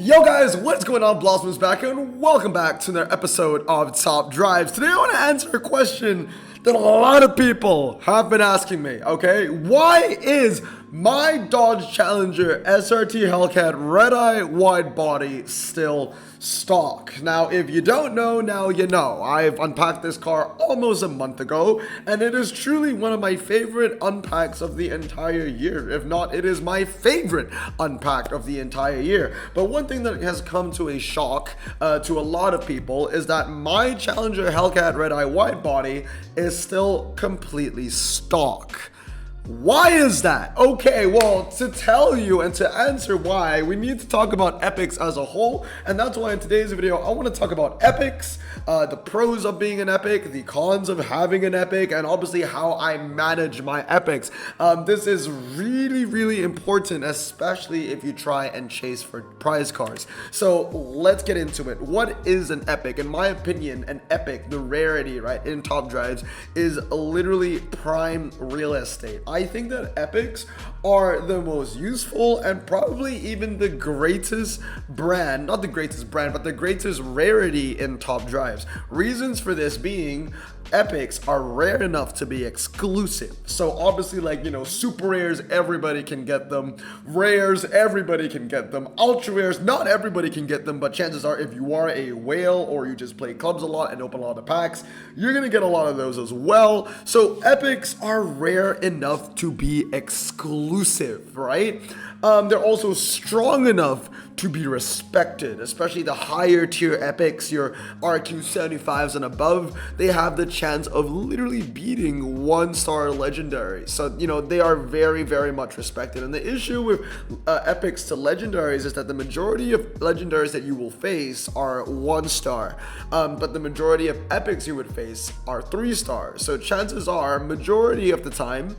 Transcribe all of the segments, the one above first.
Yo guys, what's going on? Blossom's back and welcome back to another episode of Top Drives. Today I want to answer a question that a lot of people have been asking me, okay? Why is my Dodge Challenger SRT Hellcat Red-Eye wide body still stock? Now, if you don't know, now you know. I've unpacked this car almost a month ago, and it is truly one of my favorite unpacks of the entire year. If not, it is my favorite unpack of the entire year. But one thing that has come to a shock to a lot of people is that my Challenger Hellcat Red-Eye wide body is still completely stock. Why is that? Okay, well, to tell you and to answer why, we need to talk about epics as a whole, and that's why in today's video, I want to talk about epics, the pros of being an epic, the cons of having an epic, and obviously how I manage my epics. This is really important, especially if you try and chase for prize cars. So let's get into it. What is an epic? In my opinion, an epic, the rarity, right, in Top Drives, is literally prime real estate. I think that epics are the most useful and probably even the greatest brand, not the greatest brand, but the greatest rarity in Top Drives. Reasons for this being, epics are rare enough to be exclusive. So obviously, like, you know, super rares, everybody can get them. Rares, everybody can get them. Ultra rares, not everybody can get them, but chances are if you are a whale or you just play clubs a lot and open a lot of packs, you're gonna get a lot of those as well. So epics are rare enough to be exclusive, right? They're also strong enough to be respected, especially the higher tier epics, your RQ75s and above. They have the chance of literally beating 1-star legendaries. So, you know, they are very much respected. And the issue with epics to legendaries is that the majority of legendaries that you will face are 1-star, but the majority of epics you would face are 3-stars. So chances are, majority of the time,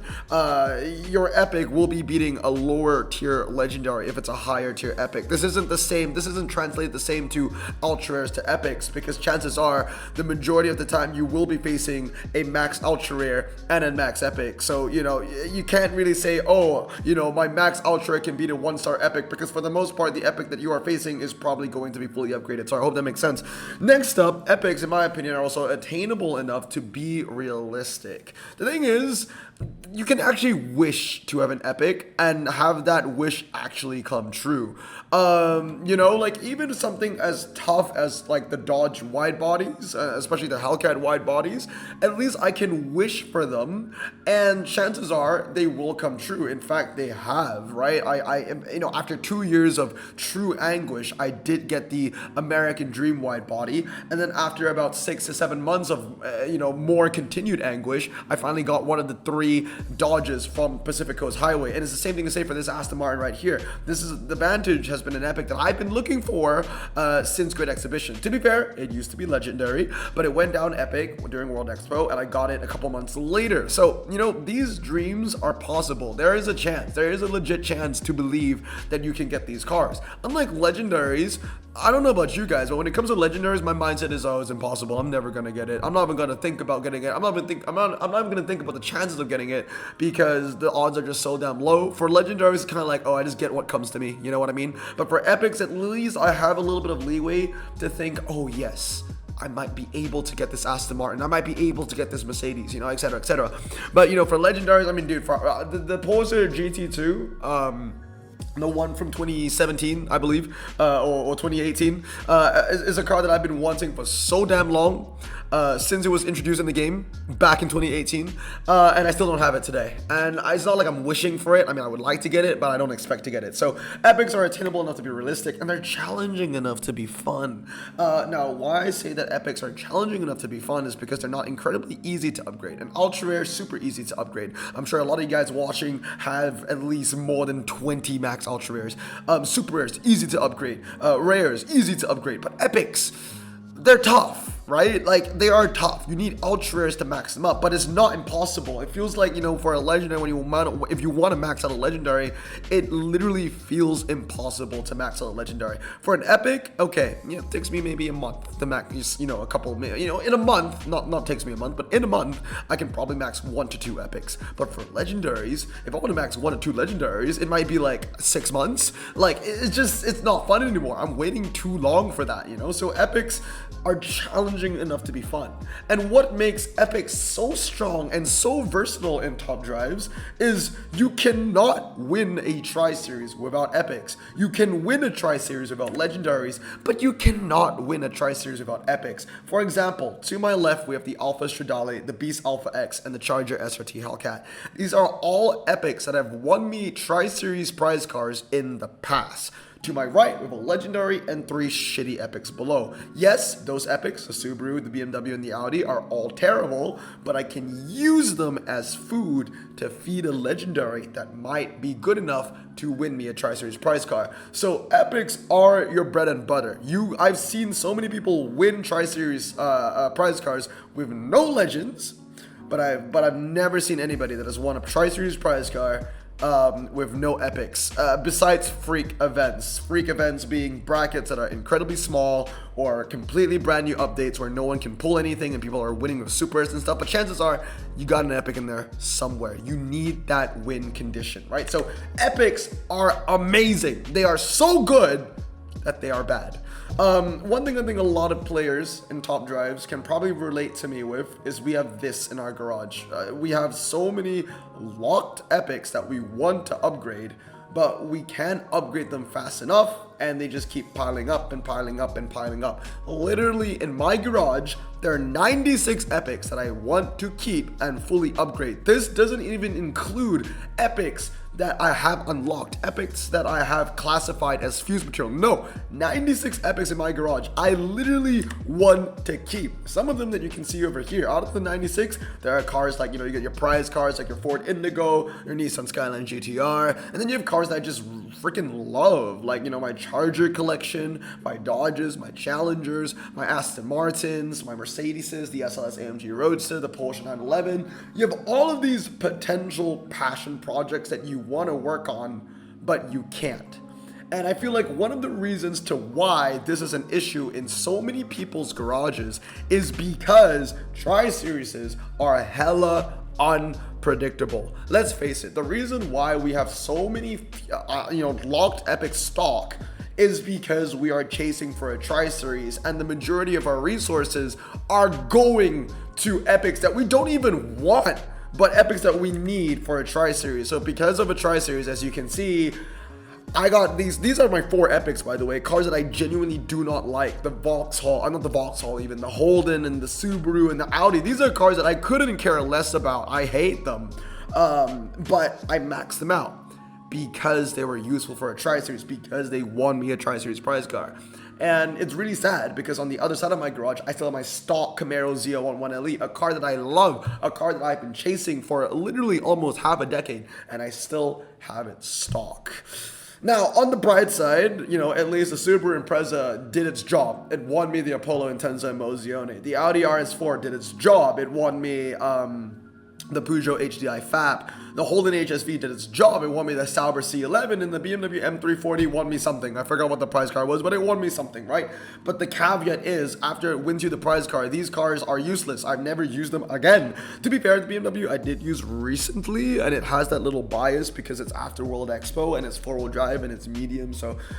your epic will be beating a lower tier legendary if it's a higher tier epic. This isn't translated the same to ultra rares to epics, because chances are the majority of the time you will be facing a max ultra rare and a max epic. So, you know, you can't really say, oh, you know, my max ultra rare can beat a 1-star epic, because for the most part the epic that you are facing is probably going to be fully upgraded. So I hope that makes sense. Next up, epics in my opinion are also attainable enough to be realistic. The thing is, you can actually wish to have an epic and have that wish actually come true. You know, like even something as tough as like the Dodge wide bodies, especially the Hellcat wide bodies, at least I can wish for them, and chances are they will come true. In fact, they have, right? I am, you know, after 2 years of true anguish, I did get the American Dream wide body, and then after about 6 to 7 months of, you know, more continued anguish, I finally got one of the 3 Dodges from Pacific Coast Highway. And it's the same thing to say for this Aston Martin right here. This is the Vantage, has been an epic that I've been looking for since Great Exhibition. To be fair, it used to be legendary, but it went down epic during World Expo, and I got it a couple months later. So, you know, these dreams are possible. There is a chance, there is a legit chance to believe that you can get these cars. Unlike legendaries, I don't know about you guys, but when it comes to legendaries, my mindset is always impossible. I'm never gonna get it. I'm not even gonna think about getting it. I'm not even gonna think about the chances of getting it, because the odds are just so damn low. For legendaries, it's kind of like, oh, I just get what comes to me. You know what I mean? But for epics, at least I have a little bit of leeway to think, oh yes, I might be able to get this Aston Martin. I might be able to get this Mercedes, you know, etc., etc. But, you know, for legendaries, I mean, dude, for the Porsche GT2, the one from 2017, I believe, or 2018, is a car that I've been wanting for so damn long, since it was introduced in the game back in 2018, and I still don't have it today. And it's not like I'm wishing for it. I mean, I would like to get it, but I don't expect to get it. So epics are attainable enough to be realistic, and they're challenging enough to be fun. Now, why I say that epics are challenging enough to be fun is because they're not incredibly easy to upgrade. And ultra rare, super easy to upgrade. I'm sure a lot of you guys watching have at least more than 20 max ultra rares. Super rares, easy to upgrade. Rares, easy to upgrade. But epics, they're tough. right? Like, they are tough. You need ultra rares to max them up, but it's not impossible. It feels like, for a legendary, if you want to max out a legendary, it literally feels impossible to max out a legendary. For an epic, okay, it takes me maybe a month to max, a couple, in a month, not takes me a month, but in a month, I can probably max 1 to 2 epics. But for legendaries, if I want to max 1 to 2 legendaries, it might be like 6 months. Like, it's not fun anymore. I'm waiting too long for that, So epics are challenging enough to be fun. And what makes epics so strong and so versatile in top drives is you cannot win a tri-series without epics. You can win a tri-series without legendaries, but you cannot win a tri-series without epics. For example, to my left, we have the Alpha Stradale, the Beast Alpha X, and the Charger SRT Hellcat. These are all epics that have won me tri-series prize cards in the past. To my right, we have a legendary and 3 shitty epics below. Yes, those epics, the Subaru, the BMW, and the Audi, are all terrible, but I can use them as food to feed a legendary that might be good enough to win me a tri-series prize car. So epics are your bread and butter. I've seen so many people win tri-series prize cars with no legends, but I've never seen anybody that has won a tri-series prize car with no epics, besides freak events being brackets that are incredibly small or completely brand new updates where no one can pull anything and people are winning with supers and stuff. But chances are you got an epic in there somewhere. You need that win condition, right? So epics are amazing. They are so good that they are bad. One thing I think a lot of players in top drives can probably relate to me with is we have this in our garage. We have so many locked epics that we want to upgrade, but we can't upgrade them fast enough, and they just keep piling up and piling up and piling up. Literally in my garage, there are 96 epics that I want to keep and fully upgrade. This doesn't even include epics that I have unlocked, epics that I have classified as fuse material. No, 96 epics in my garage I literally want to keep. Some of them that you can see over here, out of the 96, there are cars like, you get your prize cars like your Ford Indigo, your Nissan Skyline GTR, and then you have cars that I just freaking love, like, my Charger collection, my Dodges, my Challengers, my Aston Martins, my Mercedeses, the SLS AMG Roadster, the Porsche 911. You have all of these potential passion projects that you want to work on, but you can't. And I feel like one of the reasons to why this is an issue in so many people's garages is because tri-series are hella unpredictable. Let's face it, the reason why we have so many locked epic stock is because we are chasing for a tri-series, and the majority of our resources are going to epics that we don't even want, but epics that we need for a tri-series. So because of a tri-series, as you can see, I got these are my 4 epics, by the way, cars that I genuinely do not like. The Vauxhall, not the Vauxhall even, the Holden and the Subaru and the Audi. These are cars that I couldn't care less about. I hate them, but I maxed them out because they were useful for a tri-series, because they won me a tri-series prize car. And it's really sad because on the other side of my garage, I still have my stock Camaro Z011 Elite, a car that I love, a car that I've been chasing for literally almost half a decade, and I still have it stock. Now, on the bright side, at least the Subaru Impreza did its job. It won me the Apollo Intensa Emozione. The Audi RS4 did its job. It won me the Peugeot HDI FAP. The Holden HSV did its job. It won me the Sauber C11, and the BMW M340 won me something. I forgot what the prize car was, but it won me something, right? But the caveat is, after it wins you the prize car, these cars are useless. I've never used them again. To be fair, the BMW I did use recently, and it has that little bias because it's after World Expo, and it's 4-wheel drive, and it's medium,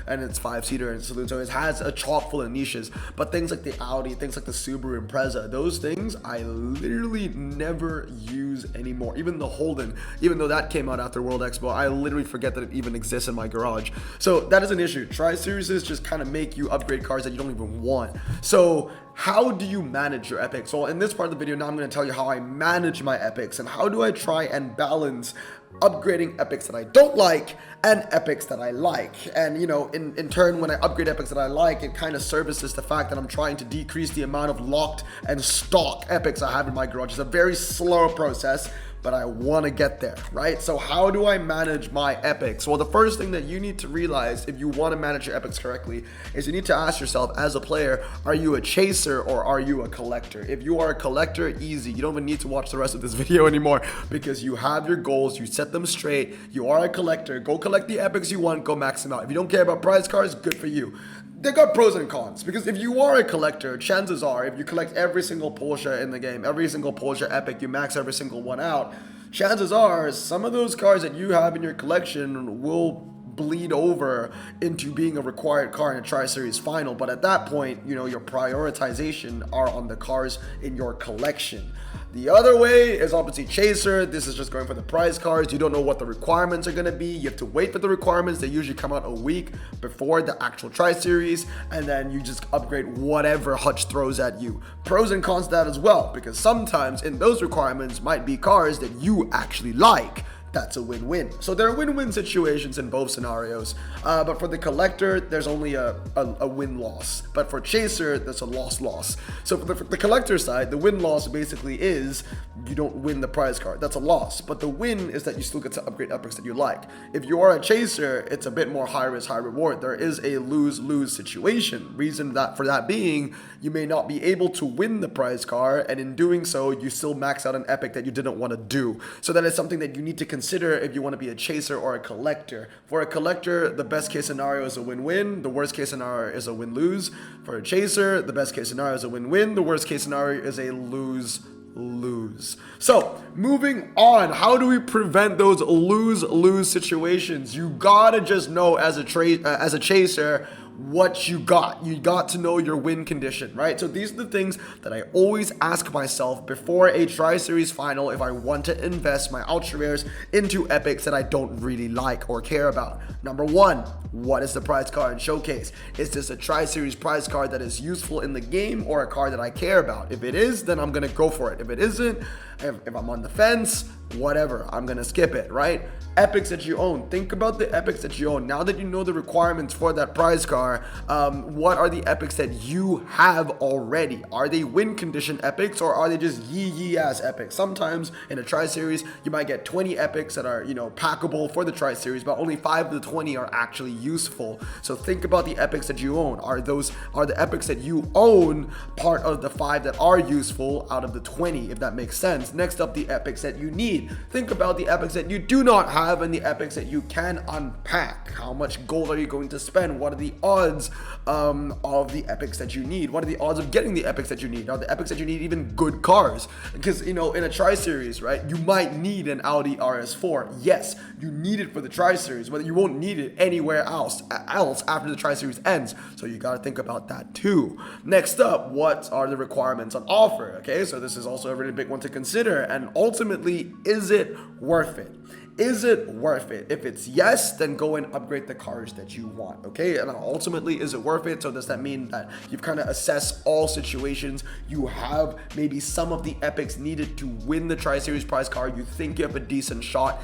and it's 5-seater and saloon, so it has a chock full of niches. But things like the Audi, things like the Subaru Impreza, those things I literally never use anymore. Even the Holden, even though that came out after World Expo, I literally forget that it even exists in my garage. So that is an issue. Tri-series just kind of make you upgrade cars that you don't even want. So how do you manage your epics? Well, in this part of the video, now I'm going to tell you how I manage my epics and how do I try and balance upgrading epics that I don't like and epics that I like. And in turn, when I upgrade epics that I like, it kind of services the fact that I'm trying to decrease the amount of locked and stock epics I have in my garage. It's a very slow process, but I want to get there, right? So how do I manage my epics? Well, the first thing that you need to realize if you want to manage your epics correctly is you need to ask yourself as a player, are you a chaser or are you a collector? If you are a collector, easy. You don't even need to watch the rest of this video anymore because you have your goals, you set them straight. You are a collector. Go collect the epics you want, go max them out. If you don't care about prize cards, good for you. They've got pros and cons, because if you are a collector, chances are if you collect every single Porsche in the game, every single Porsche epic, you max every single one out, chances are some of those cars that you have in your collection will bleed over into being a required car in a TriSeries final. But at that point, you know, your prioritization are on the cars in your collection. The other way is obviously chaser. This is just going for the prize cards. You don't know what the requirements are going to be. You have to wait for the requirements. They usually come out a week before the actual TriSeries, and then you just upgrade whatever Hutch throws at you. Pros and cons to that as well, because sometimes in those requirements might be cars that you actually like. That's a win-win. So there are win-win situations in both scenarios. But for the collector, there's only a win-loss. But for chaser, there's a loss-loss. So for the collector side, the win-loss basically is you don't win the prize card. That's a loss. But the win is that you still get to upgrade epics that you like. If you are a chaser, it's a bit more high risk, high reward. There is a lose-lose situation. Reason for that being, you may not be able to win the prize card, and in doing so, you still max out an epic that you didn't want to do. So that is something that you need to consider if you want to be a chaser or a collector. For a collector, the best case scenario is a win-win. The worst case scenario is a win-lose. For a chaser, the best case scenario is a win-win. The worst case scenario is a lose. So moving on, how do we prevent those lose situations? You gotta just know as a chaser what you got. You got to know your win condition, right? So these are the things that I always ask myself before a TriSeries final if I want to invest my ultra rares into epics that I don't really like or care about. Number one, what is the prize card in showcase? Is this a TriSeries prize card that is useful in the game or a card that I care about? If it is, then I'm gonna go for it. If it isn't, if I'm on the fence, whatever, I'm gonna skip it, right? Epics that you own. Think about the epics that you own. Now that you know the requirements for that prize car, what are the epics that you have already? Are they win condition epics or are they just yee ass epics? Sometimes in a TriSeries, you might get 20 epics that are, you know, packable for the TriSeries, but only 5 of the 20 are actually useful. So think about the epics that you own. Are the epics that you own part of the 5 that are useful out of the 20, if that makes sense? Next up, the epics that you need. Think about the epics that you do not have and the epics that you can unpack. How much gold are you going to spend? What are the odds of the epics that you need? What are the odds of getting the epics that you need? Are the epics that you need even good cars? Because, you know, in a TriSeries, right, you might need an Audi RS4. Yes, you need it for the TriSeries, but you won't need it anywhere else after the TriSeries ends. So you got to think about that too. Next up, what are the requirements on offer? Okay, so this is also a really big one to consider. And ultimately, is it worth it? Is it worth it? If it's yes, then go and upgrade the cars that you want, okay? And ultimately, is it worth it? So does that mean that you've kind of assessed all situations? You have maybe some of the epics needed to win the TriSeries prize car. You think you have a decent shot.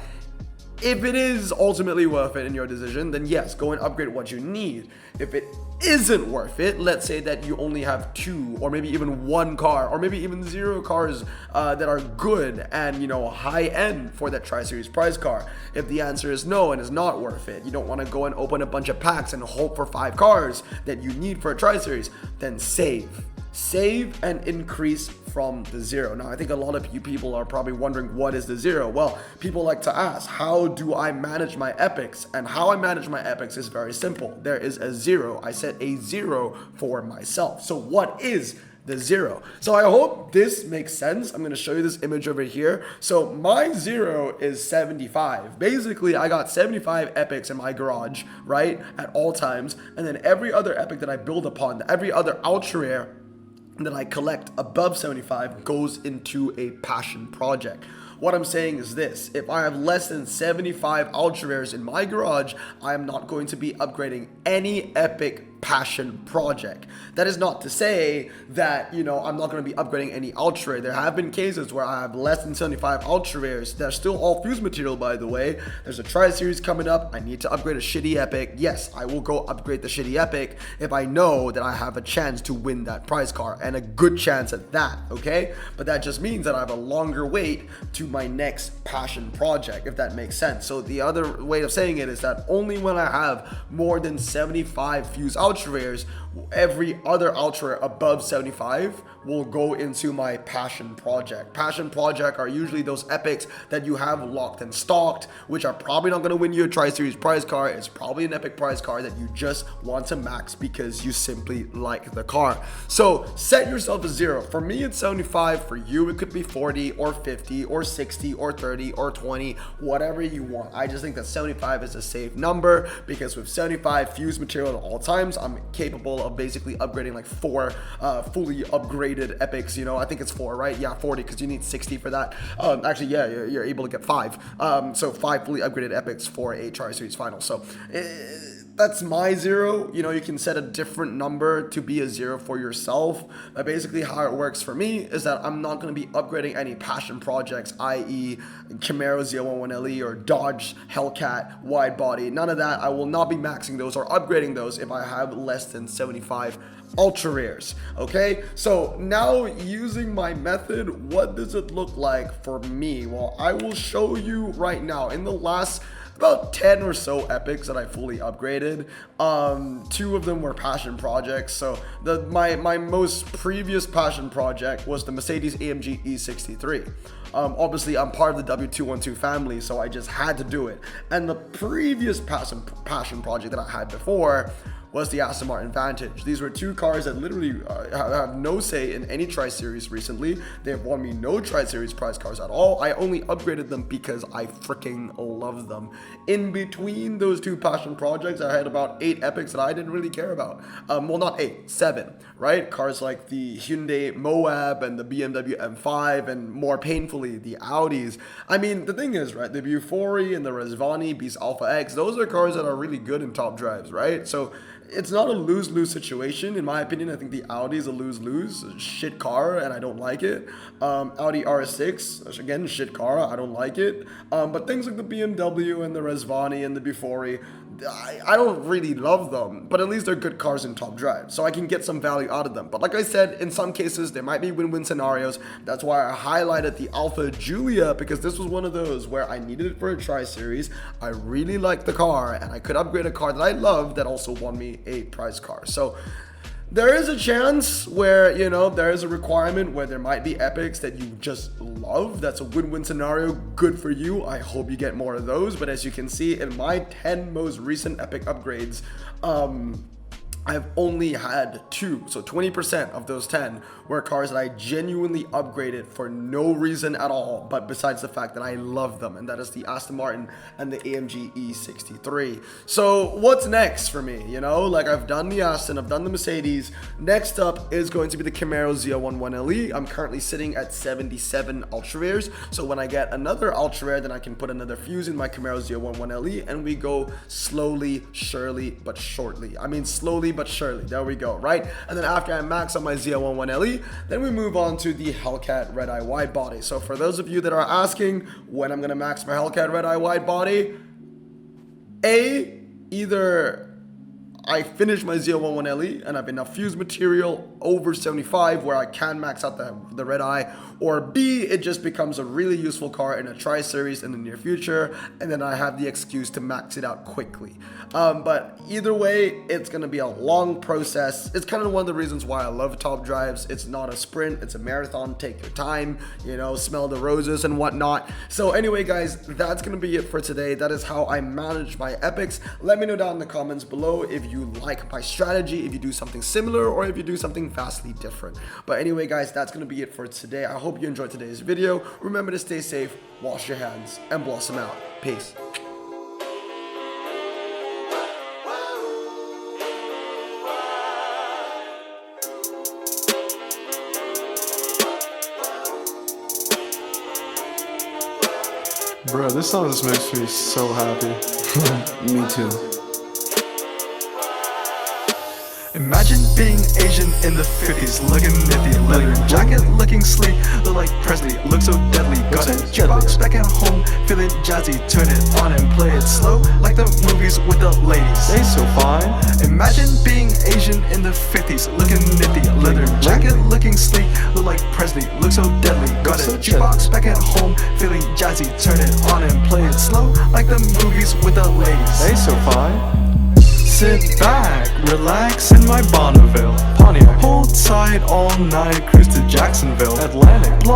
If it is ultimately worth it in your decision, then yes, go and upgrade what you need. If it isn't worth it, let's say that you only have 2 or maybe even 1 car or maybe even 0 cars that are good and, you know, high end for that TriSeries prize car. If the answer is no and is not worth it, you don't want to go and open a bunch of packs and hope for 5 cars that you need for a TriSeries, then save and increase from the 0. Now, I think a lot of you people are probably wondering, what is the 0? Well, people like to ask, how do I manage my epics? And how I manage my epics is very simple. There is a 0. I set a 0 for myself. So what is the 0? So I hope this makes sense. I'm going to show you this image over here. So my 0 is 75. Basically, I got 75 epics in my garage, right, at all times. And then every other epic that I build upon, every other ultra rare that I collect above 75 goes into a passion project. What I'm saying is this: if I have less than 75 ultra rares in my garage, I am not going to be upgrading any epic passion project. That is not to say that, you know, I'm not going to be upgrading any ultra rare. There have been cases where I have less than 75 ultra rares. They're still all fuse material, by the way. There's a TriSeries coming up. I need to upgrade a shitty epic. Yes, I will go upgrade the shitty epic if I know that I have a chance to win that prize car, and a good chance at that, okay? But that just means that I have a longer wait to my next passion project, if that makes sense. So the other way of saying it is that only when I have more than 75 fuse ultra rares, every other ultra rare above 75 will go into my passion project. Passion project are usually those epics that you have locked and stocked, which are probably not going to win you a TriSeries prize car. It's probably an epic prize car that you just want to max because you simply like the car. So set yourself a 0. For me, it's 75. For you, it could be 40 or 50 or 60 or 30 or 20, whatever you want. I just think that 75 is a safe number because with 75 fuse material at all times, I'm capable of basically upgrading like 4 fully upgraded epics. You know, I think it's 4, right? Yeah, 40, because you need 60 for that. Actually, yeah, you're able to get 5. So 5 fully upgraded epics for a TriSeries final. So that's my 0. You know, you can set a different number to be a 0 for yourself. But basically how it works for me is that I'm not going to be upgrading any passion projects, i.e. Camaro Z11LE or Dodge Hellcat wide body. None of that. I will not be maxing those or upgrading those if I have less than 75 ultra rares. Okay, so now using my method, what does it look like for me? Well, I will show you right now. In the last about 10 or so epics that I fully upgraded, 2 of them were passion projects. So my most previous passion project was the Mercedes AMG E63. Obviously I'm part of the W212 family, so I just had to do it. And the previous passion project that I had before was the Aston Martin Vantage. These were 2 cars that literally have no say in any TriSeries recently. They have won me no TriSeries prize cars at all. I only upgraded them because I freaking love them. In between those 2 passion projects, I had about 8 epics that I didn't really care about. Well, not 8, 7, right? Cars like the Hyundai Moab and the BMW M5, and more painfully, the Audis. I mean, the thing is, right, the Bufori and the Rezvani Beast Alpha X, those are cars that are really good in top drives, right? So it's not a lose-lose situation. In my opinion, I think the Audi is a lose-lose. Shit car, and I don't like it. Audi RS6, again, shit car, I don't like it. But things like the BMW and the Rezvani and the Bufori, I don't really love them, but at least they're good cars in top drive, so I can get some value out of them. But like I said, in some cases, there might be win-win scenarios. That's why I highlighted the Alpha Giulia, because this was one of those where I needed it for a Tri-Series. I really liked the car, and I could upgrade a car that I love that also won me a prize car. So there is a chance where, you know, there is a requirement where there might be epics that you just love. That's a win-win scenario. Good for you. I hope you get more of those. But as you can see, in my 10 most recent epic upgrades, I've only had 2, so 20% of those 10 were cars that I genuinely upgraded for no reason at all, but besides the fact that I love them, and that is the Aston Martin and the AMG E63. So what's next for me? You know, like, I've done the Aston, I've done the Mercedes. Next up is going to be the Camaro Z11LE. I'm currently sitting at 77 ultra rares, so when I get another ultra rare, then I can put another fuse in my Camaro Z11LE, and we go slowly, surely, but shortly. I mean, slowly but surely. There we go, right? And then after I max on my Z11LE, then we move on to the Hellcat Red Eye Wide Body. So for those of you that are asking when I'm gonna max my Hellcat Red Eye Wide Body, either I finish my Z11LE and I have enough fuse material over 75 where I can max out the red eye, or B, it just becomes a really useful car in a Tri-Series in the near future, and then I have the excuse to max it out quickly. But either way, it's going to be a long process. It's kind of one of the reasons why I love top drives. It's not a sprint, it's a marathon. Take your time, you know, smell the roses and whatnot. So anyway, guys, that's going to be it for today. That is how I manage my epics. Let me know down in the comments below if you like my strategy, if you do something similar, or if you do something vastly different. But anyway, guys, that's going to be it for today. I hope you enjoyed today's video. Remember to stay safe, wash your hands, and blossom out. Peace. Bro, this song just makes me so happy. Me too. Imagine being Asian in the 50s, looking nifty, leather jacket looking sleek, look like Presley, look so deadly. Got a jukebox back at home, feeling jazzy, turn it on and play it slow, like the movies with the ladies. They so fine. Imagine being Asian in the 50s, looking nifty, leather jacket looking sleek, look like Presley, look so deadly. Got a jukebox back at home, feeling jazzy, turn it on and play it slow, like the movies with the ladies. They so fine. Sit back, relax in my Bonneville Pontiac. Hold tight all night, cruise to Jacksonville, Atlantic. Blonde